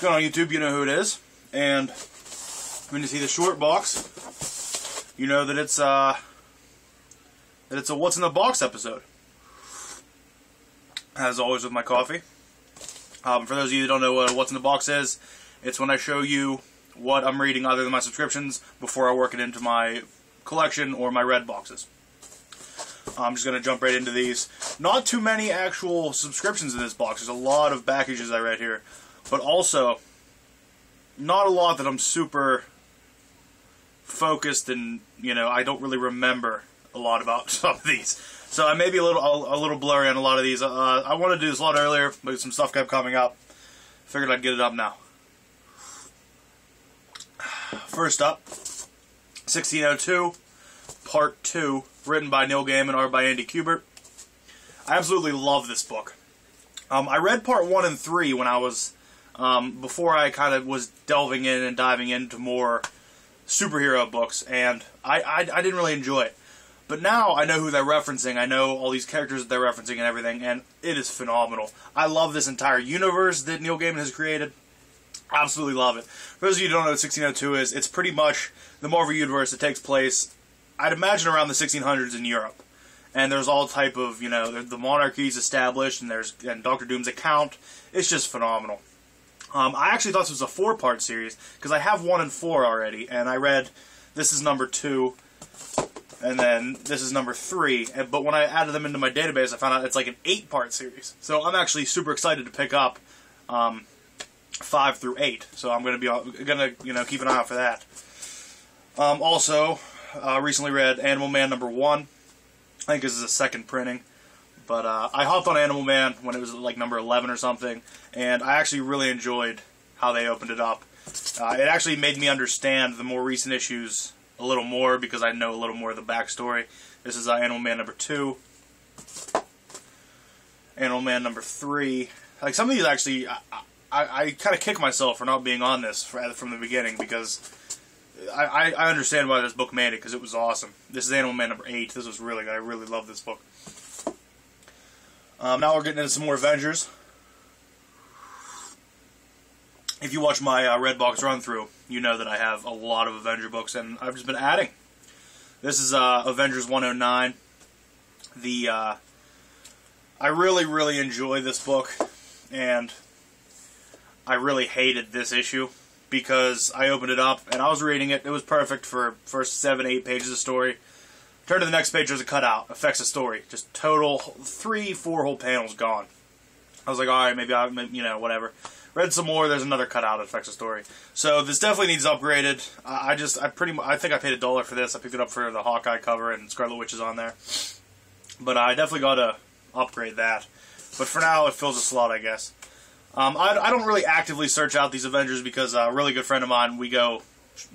going on YouTube, you know who it is. And when you see the short box, you know that it's a What's in the Box episode. As always with my coffee. For those of you who don't know what What's in the Box is, it's when I show you what I'm reading other than my subscriptions before I work it into my collection or my red boxes. I'm just going to jump right into these. Not too many actual subscriptions in this box. There's a lot of packages I read here. But also, not a lot that I'm super focused and, you know, I don't really remember a lot about some of these. So I may be a little blurry on a lot of these. I wanted to do this a lot earlier, but some stuff kept coming up. Figured I'd get it up now. First up, 1602, Part 2, written by Neil Gaiman, art by Andy Kubert. I absolutely love this book. I read Part 1 and 3 when I was, before I kind of was delving in and diving into more superhero books, and I didn't really enjoy it. But now I know who they're referencing, I know all these characters that they're referencing and everything, and it is phenomenal. I love this entire universe that Neil Gaiman has created. Absolutely love it. For those of you who don't know what 1602 is, it's pretty much the Marvel Universe that takes place, I'd imagine, around the 1600s in Europe. And there's all type of, you know, the monarchy's established, and Doctor Doom's account. It's just phenomenal. I actually thought this was a 4-part series, because I have 1 and 4 already, and I read, this is number 2, and then this is number 3, but when I added them into my database, I found out it's like an 8-part series. So I'm actually super excited to pick up 5 through 8, so I'm going to you know, keep an eye out for that. Also, recently read Animal Man number 1. I think this is a second printing, but I hopped on Animal Man when it was like number 11 or something, and I actually really enjoyed how they opened it up. It actually made me understand the more recent issues a little more because I know a little more of the backstory. This is Animal Man number 2, Animal Man number 3. Like, some of these actually, I kind of kick myself for not being on this from the beginning because I understand why this book made it, because it was awesome. This is Animal Man number 8. This was really good. I really love this book. Now we're getting into some more Avengers. If you watch my Redbox run-through, you know that I have a lot of Avenger books, and I've just been adding. This is Avengers 109. I really, really enjoy this book, and I really hated this issue because I opened it up and I was reading it. It was perfect for first 7-8 pages of story. Turn to the next page, there's a cutout. Affects the story. Just total 3-4 whole panels gone. I was like, all right, maybe you know, whatever. Read some more. There's another cutout that affects the story. So this definitely needs upgraded. I think I paid $1 for this. I picked it up for the Hawkeye cover and Scarlet Witch is on there. But I definitely got to upgrade that. But for now, it fills a slot, I guess. I don't really actively search out these Avengers because a really good friend of mine, we go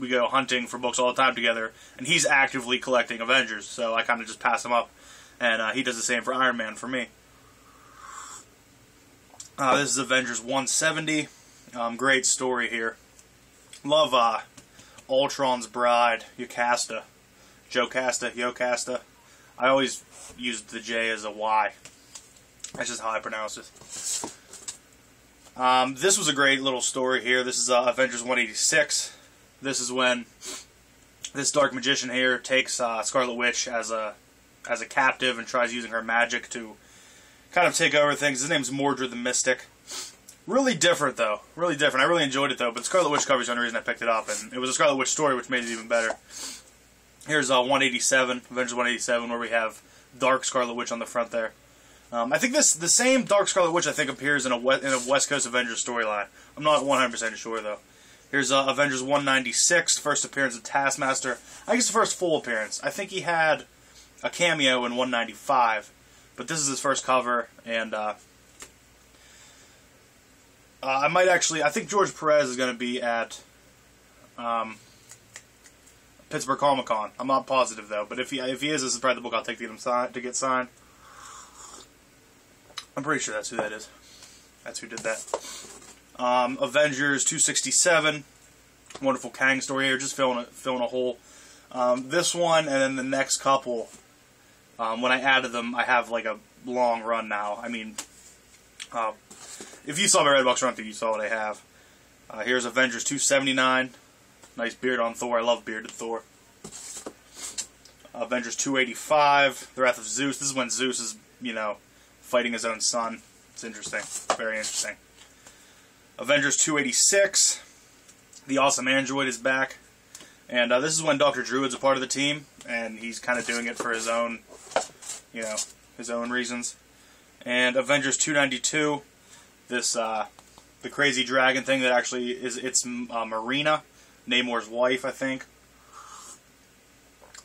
hunting for books all the time together, and he's actively collecting Avengers, so I kind of just pass him up, and he does the same for Iron Man for me. This is Avengers 170. Great story here. Love Ultron's bride, Yocasta. Yocasta. I always used the J as a Y. That's just how I pronounce it. This was a great little story here. This is Avengers 186. This is when this dark magician here takes Scarlet Witch as a captive and tries using her magic to kind of take over things. His name's Mordred the Mystic. Really different, though. Really different. I really enjoyed it, though. But Scarlet Witch cover is the only reason I picked it up, and it was a Scarlet Witch story, which made it even better. Here's 187, Avengers 187, where we have Dark Scarlet Witch on the front there. I think the same Dark Scarlet Witch, I think, appears in a West Coast Avengers storyline. I'm not 100% sure, though. Here's Avengers 196, first appearance of Taskmaster. I guess the first full appearance. I think he had a cameo in 195, but this is his first cover, and I think George Perez is going to be at Pittsburgh Comic-Con. I'm not positive, though, but if he is, this is probably the book I'll take to get signed. I'm pretty sure that's who that is. That's who did that. Avengers 267. Wonderful Kang story here, just filling a hole. This one and then the next couple, when I added them, I have like a long run now. I mean, if you saw my Redbox run through, you saw what I have. Here's Avengers 279. Nice beard on Thor. I love bearded Thor. Avengers 285. The Wrath of Zeus. This is when Zeus is, fighting his own son. It's interesting. Very interesting. Avengers 286. The Awesome Android is back. And this is when Dr. Druid's a part of the team, and he's kind of doing it for his own, his own reasons. And Avengers 292, this, the crazy dragon thing that actually it's Marina, Namor's wife, I think.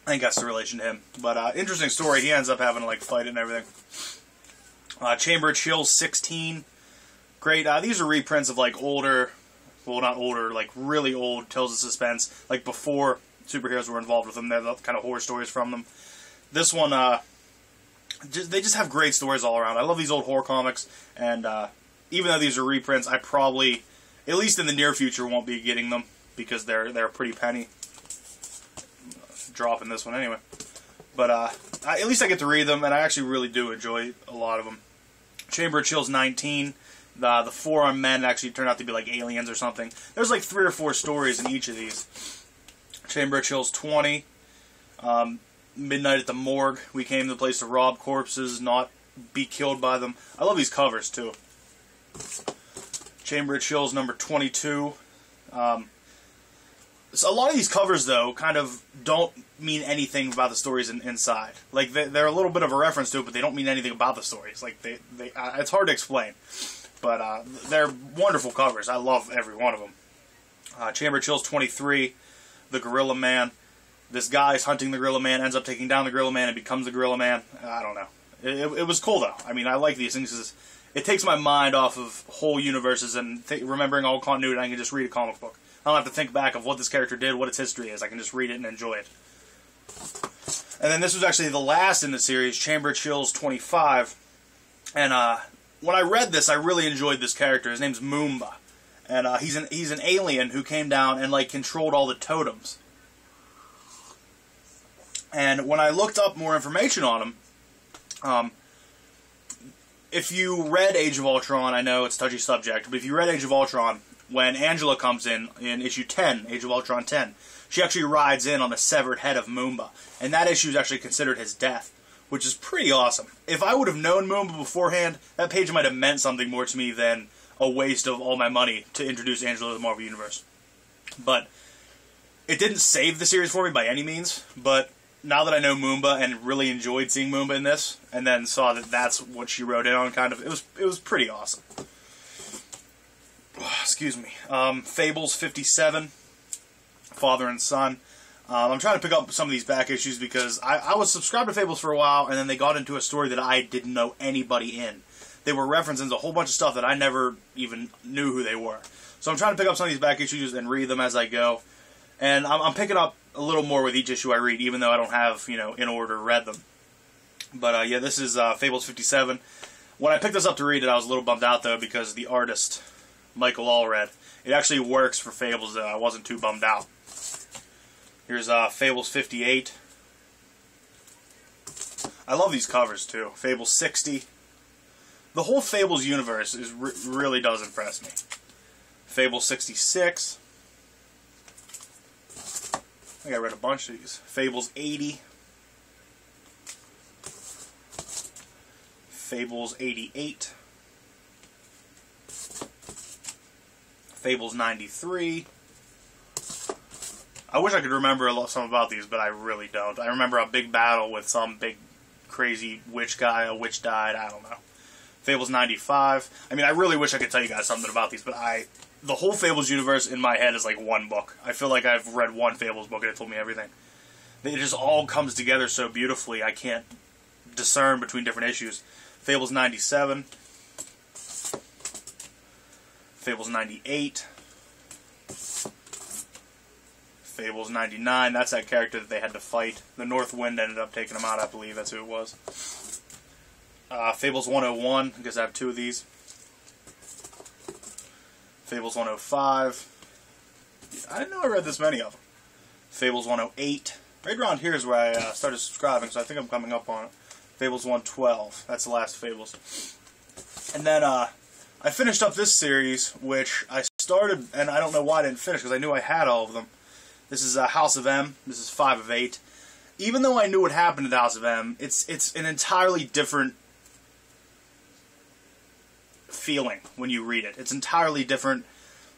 I think that's the relation to him. But, interesting story. He ends up having to, fight it and everything. Chamber of Chills 16. Great. These are reprints of, older... Well, not older, really old Tales of Suspense, before superheroes were involved with them. They have kind of horror stories from them. This one, they just have great stories all around. I love these old horror comics, and even though these are reprints, I probably, at least in the near future, won't be getting them, because they're a pretty penny. Dropping this one anyway. But at least I get to read them, and I actually really do enjoy a lot of them. Chamber of Chills 19. The four-armed men actually turned out to be aliens or something. There's 3 or 4 stories in each of these. Chamber of Chills 20. Midnight at the Morgue. We came to the place to rob corpses, not be killed by them. I love these covers, too. Chamber of Chills number 22. So a lot of these covers, though, kind of don't mean anything about the stories inside. They're a little bit of a reference to it, but they don't mean anything about the stories. It's hard to explain. But they're wonderful covers. I love every one of them. Chamber of Chills 23, the Gorilla Man. This guy is hunting the Gorilla Man, ends up taking down the Gorilla Man, and becomes the Gorilla Man. I don't know. It was cool, though. I mean, I like these things because it takes my mind off of whole universes and remembering all continuity. I can just read a comic book. I don't have to think back of what this character did, what its history is. I can just read it and enjoy it. And then this was actually the last in the series, Chamber of Chills 25. And when I read this, I really enjoyed this character. His name's Moomba. And he's an alien who came down and controlled all the totems. And when I looked up more information on him, if you read Age of Ultron, I know it's a touchy subject, but if you read Age of Ultron, when Angela comes in issue 10, Age of Ultron 10, she actually rides in on the severed head of Moomba. And that issue is actually considered his death, which is pretty awesome. If I would have known Moomba beforehand, that page might have meant something more to me than a waste of all my money to introduce Angela to the Marvel Universe. But it didn't save the series for me by any means, but now that I know Moomba and really enjoyed seeing Moomba in this, and then saw that that's what she wrote in on, it was pretty awesome. Excuse me. Fables 57, Father and Son. I'm trying to pick up some of these back issues because I was subscribed to Fables for a while, and then they got into a story that I didn't know anybody in. They were referencing a whole bunch of stuff that I never even knew who they were. So I'm trying to pick up some of these back issues and read them as I go. And I'm picking up a little more with each issue I read, even though I don't have, in order read them. But yeah, this is Fables 57. When I picked this up to read it, I was a little bummed out, though, because the artist, Michael Allred, it actually works for Fables, though. I wasn't too bummed out. Here's Fables 58. I love these covers, too. Fables 60. The whole Fables universe really does impress me. Fables 66. I think I read a bunch of these. Fables 80. Fables 88. Fables 93. I wish I could remember some about these, but I really don't. I remember a big battle with some big crazy witch guy, a witch died, I don't know. Fables 95. I mean, I really wish I could tell you guys something about these, but the whole Fables universe in my head is like one book. I feel like I've read one Fables book and it told me everything. It just all comes together so beautifully, I can't discern between different issues. Fables 97. Fables 98. Fables 99, that's that character that they had to fight. The North Wind ended up taking him out, I believe. That's who it was. Fables 101, because I have two of these. Fables 105. I didn't know I read this many of them. Fables 108. Right around here is where I started subscribing, so I think I'm coming up on it. Fables 112. That's the last Fables. And then I finished up this series, which I started, and I don't know why I didn't finish, because I knew I had all of them. This is House of M. This is 5 of 8. Even though I knew what happened in House of M, it's an entirely different feeling when you read it. It's an entirely different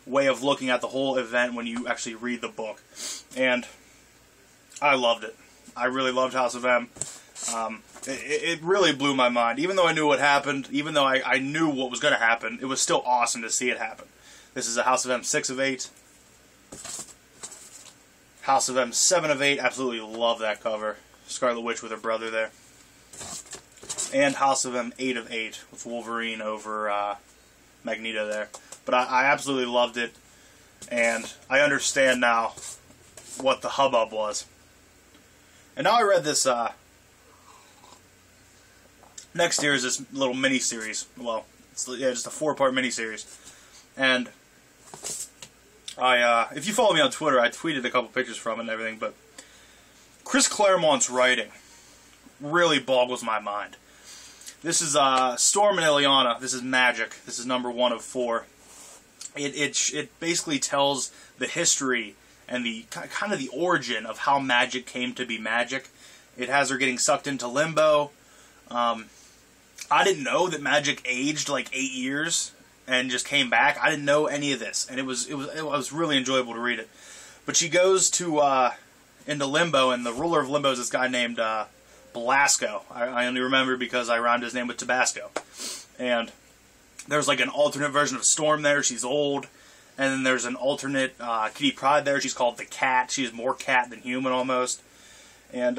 way of looking at the whole event when you actually read the book. And I loved it. I really loved House of M. It really blew my mind. Even though I knew what happened, even though I knew what was going to happen, it was still awesome to see it happen. This is a House of M 6 of 8. House of M 7 of 8. Absolutely love that cover. Scarlet Witch with her brother there. And House of M 8 of 8 with Wolverine over Magneto there. But I absolutely loved it. And I understand now what the hubbub was. And now I read this, next here is this little mini-series. Well, it's just a 4-part mini-series. And if you follow me on Twitter, I tweeted a couple pictures from it and everything, but Chris Claremont's writing really boggles my mind. This is Storm and Illyana. This is Magic. This is number 1 of 4. It basically tells the history and the kind of the origin of how Magic came to be Magic. It has her getting sucked into limbo. I didn't know that Magic aged like 8 years and just came back. I didn't know any of this, and it was really enjoyable to read it. But she goes to into limbo, and the ruler of limbo is this guy named Belasco. I only remember because I rhymed his name with Tabasco. And there's like an alternate version of Storm there. She's old. And then there's an alternate Kitty Pryde there. She's called the Cat. She's more cat than human almost. And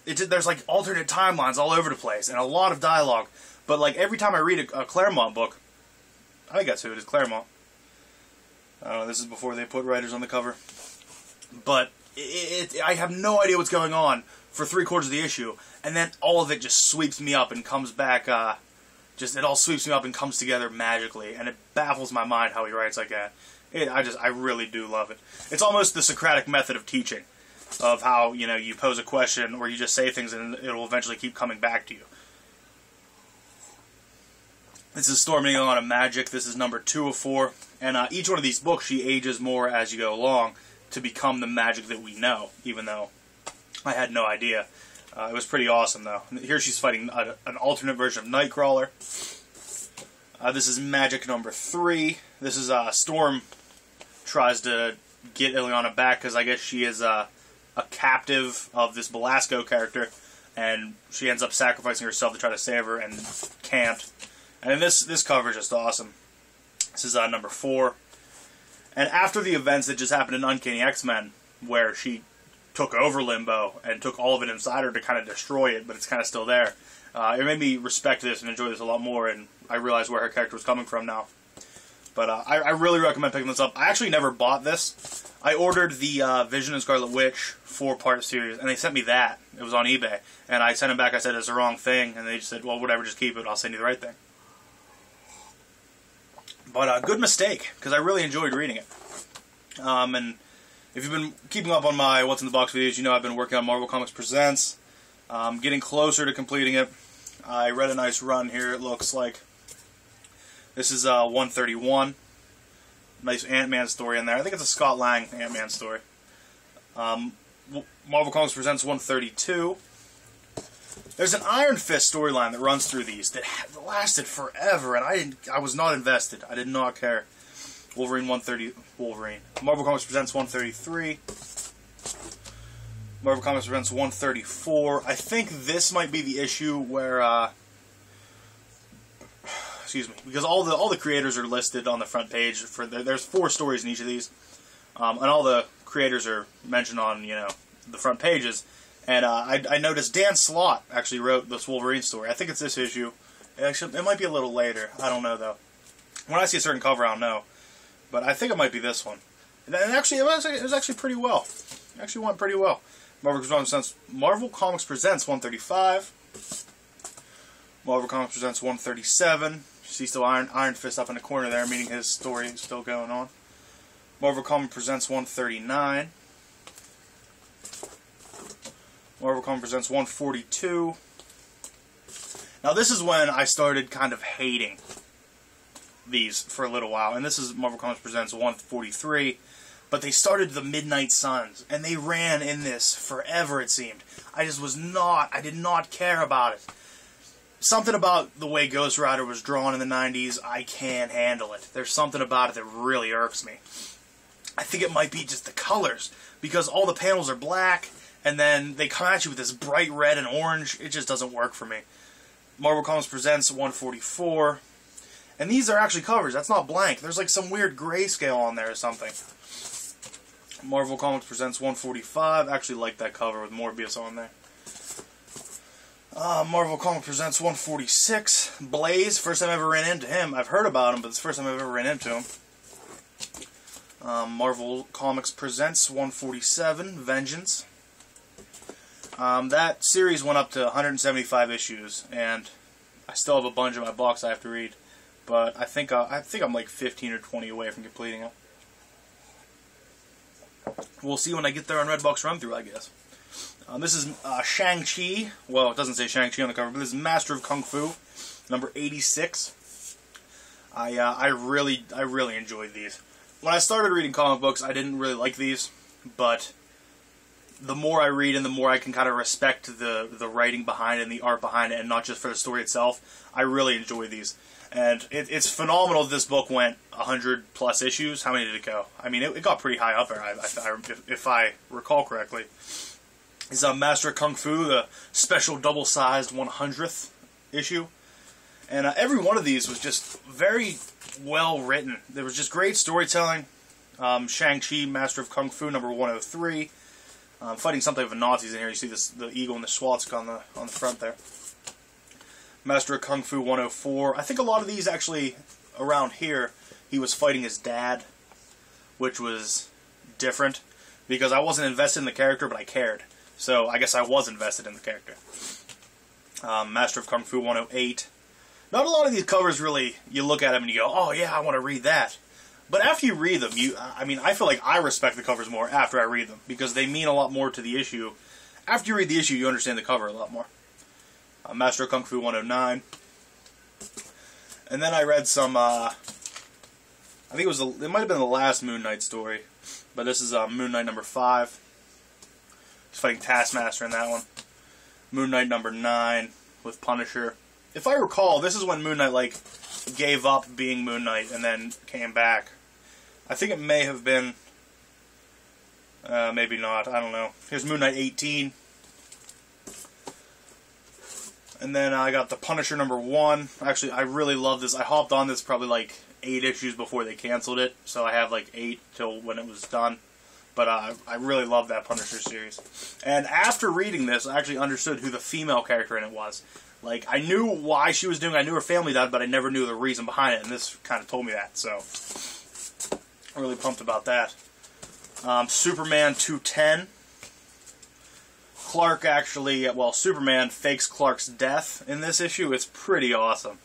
there's like alternate timelines all over the place and a lot of dialogue. But like every time I read a Claremont book, I think that's who it is, Claremont. I don't know, this is before they put writers on the cover. But I have no idea what's going on for 3/4 of the issue. And then all of it just sweeps me up and comes back... it all sweeps me up and comes together magically, and it baffles my mind how he writes like that. I really do love it. It's almost the Socratic method of teaching, of how, you know, you pose a question or you just say things and it'll eventually keep coming back to you. This is Storming on a Magic. This is number 2 of 4, and each one of these books she ages more as you go along to become the Magic that we know, even though I had no idea. It was pretty awesome, though. Here she's fighting an alternate version of Nightcrawler. This is Magic number 3. This is Storm tries to get Illyana back because I guess she is a captive of this Belasco character, and she ends up sacrificing herself to try to save her and can't. And this cover is just awesome. This is number 4. And after the events that just happened in Uncanny X-Men, where she took over Limbo and took all of it inside her to kind of destroy it, but it's kind of still there. It made me respect this and enjoy this a lot more, and I realize where her character was coming from now. But I really recommend picking this up. I actually never bought this. I ordered the Vision and Scarlet Witch 4-part series, and they sent me that. It was on eBay. And I sent them back, I said, it's the wrong thing, and they just said, well, whatever, just keep it, I'll send you the right thing. But good mistake, because I really enjoyed reading it. And if you've been keeping up on my What's in the Box videos, you know I've been working on Marvel Comics Presents. Getting closer to completing it. I read a nice run here, it looks like. This is 131. Nice Ant-Man story in there. I think it's a Scott Lang Ant-Man story. Marvel Comics Presents 132. There's an Iron Fist storyline that runs through these that lasted forever, and I was not invested. I did not care. Wolverine. Marvel Comics Presents 133. Marvel Comics Presents 134. I think this might be the issue where, excuse me, because all the creators are listed on the front page. There's 4 stories in each of these, and all the creators are mentioned on, you know, the front pages. And I noticed Dan Slott actually wrote this Wolverine story. I think it's this issue. It might be a little later. I don't know though. When I see a certain cover, I'll know. But I think it might be this one. And actually, it was actually pretty well. It actually went pretty well. Marvel Comics Presents 135. Marvel Comics Presents 137. You see still Iron Fist up in the corner there, meaning his story is still going on. Marvel Comics Presents 139. Marvel Comics Presents 142. Now this is when I started kind of hating these for a little while, and this is Marvel Comics Presents 143, but they started the Midnight Suns, and they ran in this forever, it seemed. I did not care about it. Something about the way Ghost Rider was drawn in the 90s, I can't handle it. There's something about it that really irks me. I think it might be just the colors, because all the panels are black, and then they come at you with this bright red and orange. It just doesn't work for me. Marvel Comics Presents 144. And these are actually covers. That's not blank. There's like some weird grayscale on there or something. Marvel Comics Presents 145. I actually like that cover with Morbius on there. Marvel Comics Presents 146. Blaze. First time I ever ran into him. I've heard about him, but it's the first time I've ever ran into him. Marvel Comics Presents 147. Vengeance. That series went up to 175 issues, and I still have a bunch in my box I have to read. But I think I'm like 15 or 20 away from completing it. We'll see when I get there on Redbox Run Through, I guess. This is Shang-Chi. Well, it doesn't say Shang-Chi on the cover, but this is Master of Kung Fu, number 86. I really enjoyed these. When I started reading comic books, I didn't really like these, but the more I read and the more I can kind of respect the writing behind it and the art behind it, and not just for the story itself, I really enjoy these. And it's phenomenal this book went 100 plus issues. How many did it go? I mean, it got pretty high up there, if I recall correctly. It's Master of Kung Fu, the special double-sized 100th issue. And every one of these was just very well written. There was just great storytelling. Shang-Chi, Master of Kung Fu, number 103. Fighting something with Nazis in here. You see the eagle and the swastika on the front there. Master of Kung Fu 104. I think a lot of these actually around here, he was fighting his dad, which was different because I wasn't invested in the character, but I cared. So I guess I was invested in the character. Master of Kung Fu 108. Not a lot of these covers really, you look at them and you go, oh yeah, I want to read that. But after you read them, I feel like I respect the covers more after I read them because they mean a lot more to the issue. After you read the issue, you understand the cover a lot more. Master of Kung Fu 109. And then I read some, I think it might have been the last Moon Knight story, but this is Moon Knight number 5. He's fighting Taskmaster in that one. Moon Knight number 9 with Punisher. If I recall, this is when Moon Knight gave up being Moon Knight and then came back. I think it may have been, maybe not, I don't know. Here's Moon Knight 18. And then I got the Punisher number 1. Actually, I really love this. I hopped on this probably like 8 issues before they canceled it, so I have like 8 till when it was done. But I really love that Punisher series. And after reading this, I actually understood who the female character in it was. Like, I knew why she was doing it, I knew her family died, but I never knew the reason behind it, and this kind of told me that, so I'm really pumped about that. Superman 210. Clark actually, well, Superman fakes Clark's death in this issue. It's pretty awesome.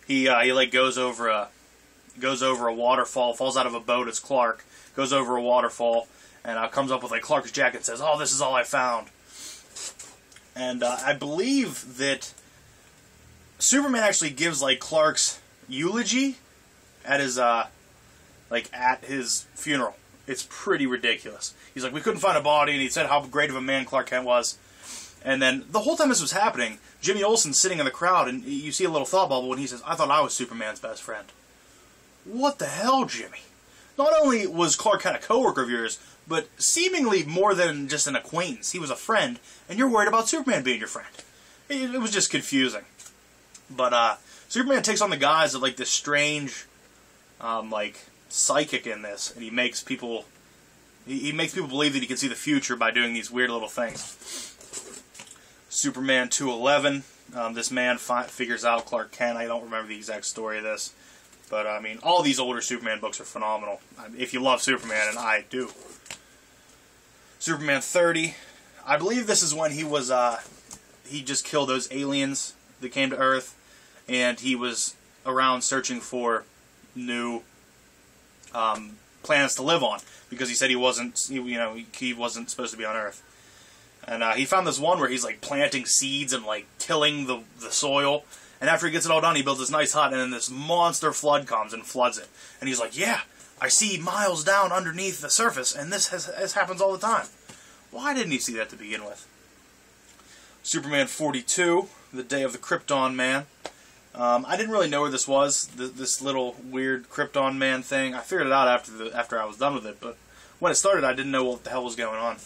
He goes over a waterfall, falls out of a boat. It's Clark, goes over a waterfall, and comes up with Clark's jacket and says, "Oh, this is all I found." And I believe that Superman actually gives Clark's eulogy at his funeral. It's pretty ridiculous. He's like, we couldn't find a body, and he said how great of a man Clark Kent was. And then, the whole time this was happening, Jimmy Olsen's sitting in the crowd, and you see a little thought bubble, and he says, I thought I was Superman's best friend. What the hell, Jimmy? Not only was Clark Kent a coworker of yours, but seemingly more than just an acquaintance. He was a friend, and you're worried about Superman being your friend. It was just confusing. But, Superman takes on the guise of, this strange, psychic in this, and he makes people believe that he can see the future by doing these weird little things. Superman 211. This man figures out Clark Kent. I don't remember the exact story of this, but I mean, all these older Superman books are phenomenal. If you love Superman, and I do. Superman 30. I believe this is when he was he just killed those aliens that came to Earth, and he was around searching for new planets to live on, because he said he wasn't supposed to be on Earth. And he found this one where he's planting seeds and tilling the soil, And after he gets it all done, he builds this nice hut, and then this monster flood comes and floods it. And he's like, yeah, I see miles down underneath the surface, and this happens all the time. Why didn't he see that to begin with? Superman 42, The Day of the Krypton Man. I didn't really know where this was, this little weird Krypton Man thing. I figured it out after I was done with it, but when it started, I didn't know what the hell was going on.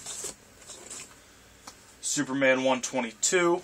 Superman 122.